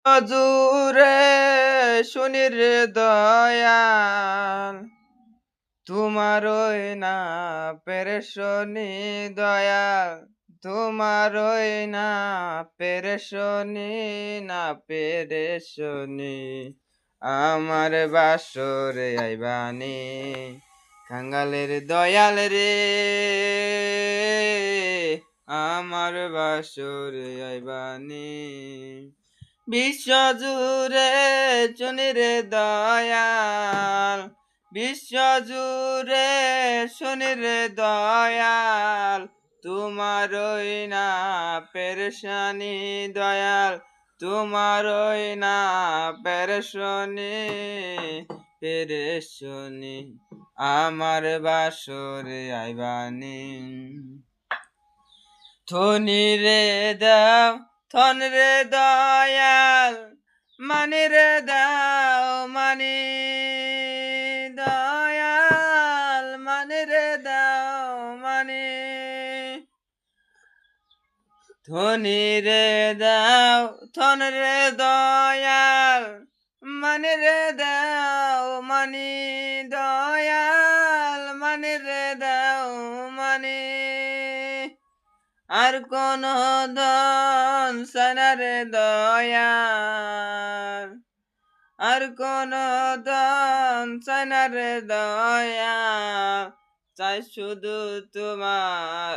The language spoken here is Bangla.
জুরে শুনির দয়াল তোমারই না পেরেশনি দয়াল তোমারই না পেরেশনি না পেরেশনি আমার বাসরে আইবানি কাঙ্গালের দয়াল রে আমার বাসরে আইবানি বিশ্বজুড়ে চুনিরে দয়াল বিশ্বজুড়ে শুনিরে দয়াল তোমারই না পেরেশানি দয়াল তোমারই না পেরেশানি পেরেশানি আমার বাসরে আইবানি ধনী রে দাও ধন রে দয়াল মানি রে দাও মানি দয়াল মানি রে দাও মানি ধনী রে দাও ধন রে দয়াল মানি রে দাও মানি দয়াল মানি রে দাও মানি আর কোন ধন সানারে দয়াল আর কোন ধন সানারে দয়াল চাই শুধু তোমার